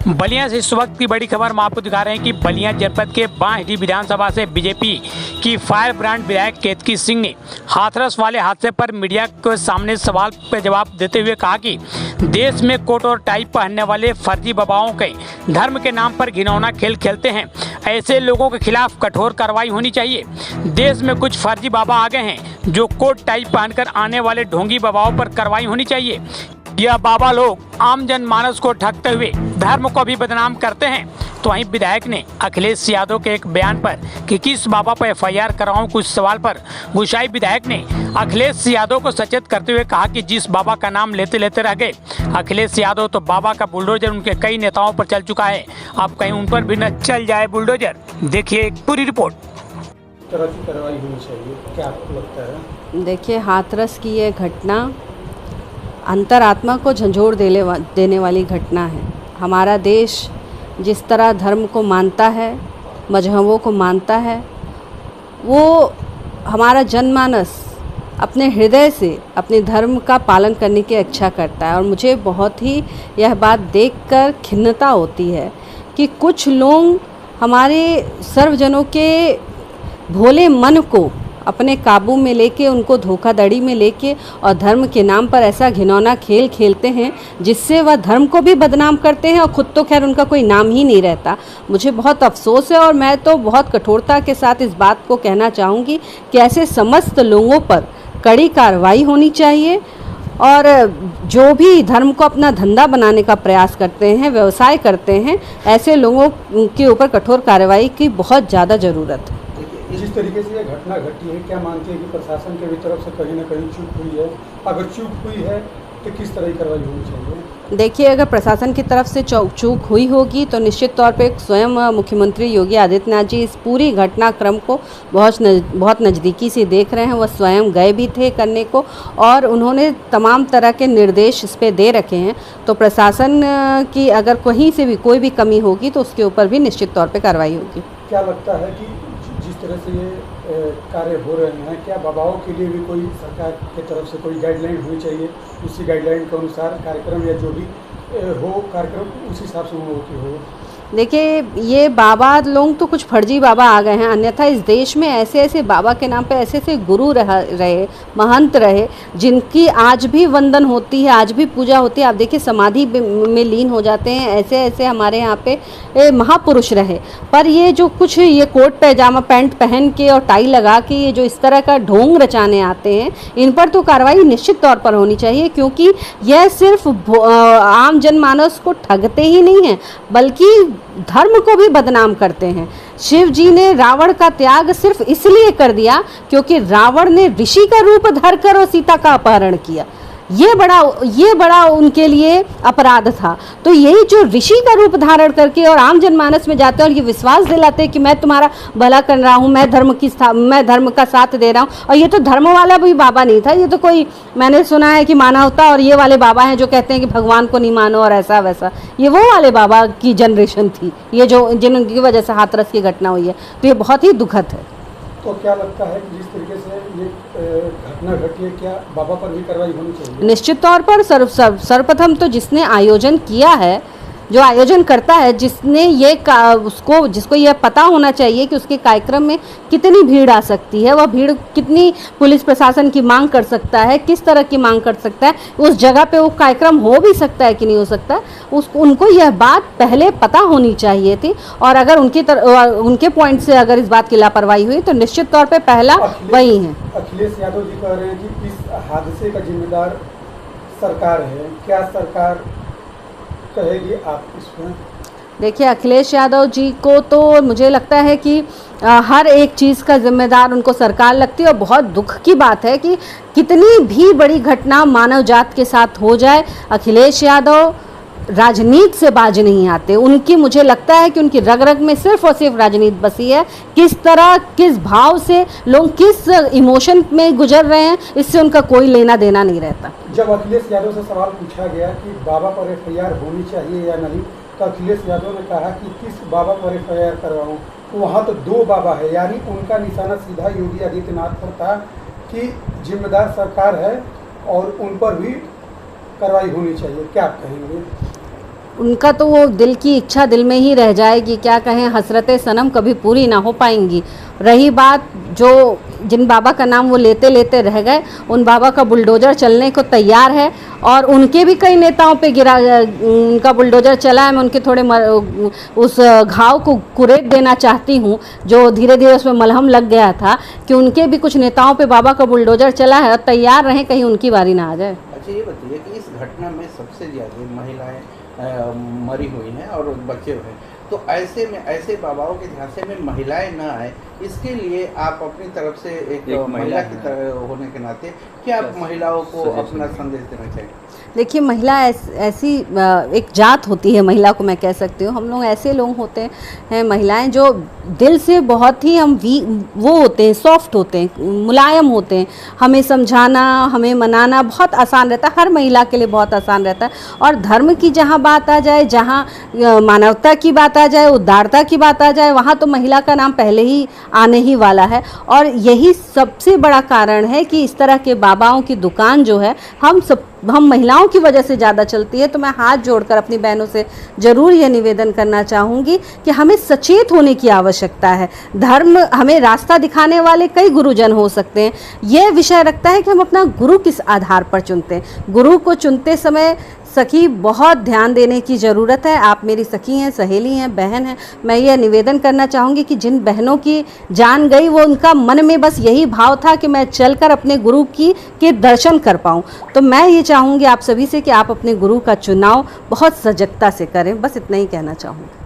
बलिया से इस वक्त की बड़ी खबर हम आपको दिखा रहे हैं कि बलिया जनपद के बांसडीह विधानसभा से बीजेपी की फायर ब्रांड विधायक केतकी सिंह ने हाथरस वाले हादसे पर मीडिया के सामने सवाल पर जवाब देते हुए कहा कि देश में कोट और टाई पहनने वाले फर्जी बाबाओं के धर्म के नाम पर घिनौना खेल खेलते हैं। ऐसे लोगों के खिलाफ कठोर कार्रवाई होनी चाहिए। देश में कुछ फर्जी बाबा आ गए हैं जो कोट टाई पहनकर आने वाले ढोंगी बाबाओं पर कार्रवाई होनी चाहिए। यह बाबा लोग आम जनमानस को ठगते हुए धर्म को भी बदनाम करते हैं। तो वहीं विधायक ने अखिलेश यादव के एक बयान पर कि किस बाबा पर एफआईआर कराऊं कुछ सवाल पर गुस्साई विधायक ने अखिलेश यादव को सचेत करते हुए कहा कि जिस बाबा का नाम लेते लेते रह गए अखिलेश यादव, तो बाबा का बुलडोजर उनके कई नेताओं पर चल चुका है। अब कहीं उन पर भी न चल जाए बुलडोजर। देखिए एक पूरी रिपोर्ट। तरह की कार्रवाई होनी चाहिए, क्या आपको लगता है? देखिए, हाथरस की यह घटना अंतरात्मा को झंझोर देने वाली घटना है। हमारा देश जिस तरह धर्म को मानता है, मजहबों को मानता है, वो हमारा जनमानस अपने हृदय से अपने धर्म का पालन करने की इच्छा करता है। और मुझे बहुत ही यह बात देखकर खिन्नता होती है कि कुछ लोग हमारे सर्वजनों के भोले मन को अपने काबू में लेके, उनको धोखाधड़ी में लेके और धर्म के नाम पर ऐसा घिनौना खेल खेलते हैं जिससे वह धर्म को भी बदनाम करते हैं और खुद तो खैर उनका कोई नाम ही नहीं रहता। मुझे बहुत अफसोस है और मैं तो बहुत कठोरता के साथ इस बात को कहना चाहूँगी कि ऐसे समस्त लोगों पर कड़ी कार्रवाई होनी चाहिए और जो भी धर्म को अपना धंधा बनाने का प्रयास करते हैं, व्यवसाय करते हैं, ऐसे लोगों के ऊपर कठोर कार्रवाई की बहुत ज़्यादा ज़रूरत है। जिस तरीके से ये घटना घटी है, क्या मानते हैं कि प्रशासन के भी तरफ से कहीं ना कहीं चूक हुई है? अगर चूक हुई है तो किस तरह की कार्रवाई होनी चाहिए? देखिए, अगर प्रशासन की तरफ से चूक हुई होगी तो निश्चित तौर पे स्वयं मुख्यमंत्री योगी आदित्यनाथ जी इस पूरी घटनाक्रम को बहुत नज़दीकी से देख रहे हैं। वह स्वयं गए भी थे करने को और उन्होंने तमाम तरह के निर्देश इस पे दे रखे हैं। तो प्रशासन की अगर कहीं से भी कोई भी कमी होगी तो उसके ऊपर भी निश्चित तौर पर कार्रवाई होगी। क्या लगता है कि जिस तरह से ये कार्य हो रहे हैं, क्या बाबाओं के लिए भी कोई सरकार की तरफ से कोई गाइडलाइन होनी चाहिए? उसी गाइडलाइन के अनुसार कार्यक्रम या जो भी हो कार्यक्रम उस हिसाब से हो? देखिए, ये बाबा लोग तो कुछ फर्जी बाबा आ गए हैं, अन्यथा इस देश में ऐसे ऐसे बाबा के नाम पे ऐसे ऐसे गुरु रहे, महंत रहे, जिनकी आज भी वंदन होती है, आज भी पूजा होती है। आप देखिए, समाधि में लीन हो जाते हैं। ऐसे ऐसे हमारे यहाँ पे महापुरुष रहे। पर ये जो कुछ ये कोट पैजामा पैंट पहन के और टाई लगा के ये जो इस तरह का ढोंग रचाने आते हैं, इन पर तो कार्रवाई निश्चित तौर पर होनी चाहिए, क्योंकि यह सिर्फ आम जनमानस को ठगते ही नहीं हैं बल्कि धर्म को भी बदनाम करते हैं। शिव जी ने रावण का त्याग सिर्फ इसलिए कर दिया क्योंकि रावण ने ऋषि का रूप धरकर और सीता का अपहरण किया। ये बड़ा उनके लिए अपराध था। तो यही जो ऋषि का रूप धारण करके और आम जनमानस में जाते हैं और ये विश्वास दिलाते हैं कि मैं तुम्हारा भला कर रहा हूँ, मैं धर्म का साथ दे रहा हूँ। और ये तो धर्म वाला भी बाबा नहीं था, ये तो कोई मैंने सुना है कि मानवता और ये वाले बाबा हैं जो कहते हैं कि भगवान को नहीं मानो और ऐसा वैसा। ये वो वाले बाबा की जनरेशन थी ये जो जिनकी वजह से हाथरस की घटना हुई है। तो ये बहुत ही दुखद है। तो क्या लगता है कि जिस तरीके से ये घटना घटी है, क्या बाबा पर भी कार्रवाई होनी चाहिए? निश्चित तौर पर सर्वप्रथम तो जिसने आयोजन किया है, जो आयोजन करता है, जिसने जिसको यह पता होना चाहिए कि उसके कार्यक्रम में कितनी भीड़ आ सकती है, वह भीड़ कितनी पुलिस प्रशासन की मांग कर सकता है, किस तरह की मांग कर सकता है, उस जगह पे वो कार्यक्रम हो भी सकता है कि नहीं हो सकता, उनको यह बात पहले पता होनी चाहिए थी। और अगर उनके पॉइंट से अगर इस बात की लापरवाही हुई तो निश्चित तौर पर पहला वही है। अखिलेश यादव जी कह रहे हैं कि इस हादसे का जिम्मेदार सरकार है, क्या सरकार कहेगी आप इस पर? देखिए, अखिलेश यादव जी को तो मुझे लगता है कि हर एक चीज़ का जिम्मेदार उनको सरकार लगती है। और बहुत दुख की बात है कि कितनी भी बड़ी घटना मानव जात के साथ हो जाए, अखिलेश यादव राजनीति से बाज नहीं आते। उनकी मुझे लगता है कि उनकी रग रग में सिर्फ और सिर्फ राजनीति बसी है। किस तरह, किस भाव से लोग किस इमोशन में गुजर रहे हैं, इससे उनका कोई लेना देना नहीं रहता। जब अखिलेश यादव से सवाल पूछा गया कि बाबा पर एफआईआर होनी चाहिए या नहीं, तो अखिलेश यादव ने कहा कि किस बाबा पर एफआईआर करवाऊं? वहाँ तो दो बाबा है, यानी उनका निशाना सीधा योगी आदित्यनाथ पर था कि जिम्मेदार सरकार है और उन पर भी कार्रवाई होनी चाहिए। क्या आप कहेंगे? उनका तो वो दिल की इच्छा दिल में ही रह जाएगी, क्या कहें, हसरतें सनम कभी पूरी ना हो पाएंगी। रही बात जो जिन बाबा का नाम वो लेते लेते रह गए, उन बाबा का बुलडोजर चलने को तैयार है और उनके भी कई नेताओं पे गिरा, उनका बुलडोजर चला है। मैं उनके थोड़े उस घाव को कुरेद देना चाहती हूँ जो धीरे धीरे उसमें मलहम लग गया था, कि उनके भी कुछ नेताओं पे बाबा का बुलडोजर चला है और तैयार रहें कहीं उनकी बारी ना आ जाए। अच्छा, ये बताइए कि इस घटना में सबसे ज़्यादा महिलाएं मरी हुई हैं और बच्चे हुए हैं, तो ऐसे में ऐसे बाबाओं के झांसे में महिलाएं ना आए, इसके लिए आप अपनी तरफ से एक महिला की तरह होने के नाते क्या आप महिलाओं को अपना संदेश देना चाहिए? देखिए, महिला ऐसी एक जात होती है, महिला को मैं कह सकती हूँ। हम लोग ऐसे लोग होते हैं महिलाएं जो दिल से बहुत ही हम वो होते हैं, सॉफ्ट होते हैं, मुलायम होते हैं। हमें समझाना, हमें मनाना बहुत आसान रहता है, हर महिला के लिए बहुत आसान रहता है। और धर्म की जहाँ बात आ जाए, जहाँ मानवता की बात आ जाए, उदारता की बात आ जाए, वहाँ तो महिला का नाम पहले ही आने ही वाला है। और यही सबसे बड़ा कारण है कि इस तरह के बाबाओं की दुकान जो है हम महिलाओं की वजह से ज़्यादा चलती है। तो मैं हाथ जोड़कर अपनी बहनों से ज़रूर यह निवेदन करना चाहूँगी कि हमें सचेत होने की आवश्यकता है। धर्म हमें रास्ता दिखाने वाले कई गुरुजन हो सकते हैं, यह विषय रखता है कि हम अपना गुरु किस आधार पर चुनते हैं। गुरु को चुनते समय सखी बहुत ध्यान देने की ज़रूरत है। आप मेरी सखी हैं, सहेली हैं, बहन हैं। मैं ये निवेदन करना चाहूँगी कि जिन बहनों की जान गई, वो उनका मन में बस यही भाव था कि मैं चलकर अपने गुरु के दर्शन कर पाऊँ। तो मैं ये चाहूँगी आप सभी से कि आप अपने गुरु का चुनाव बहुत सजगता से करें। बस इतना ही कहना चाहूँगी।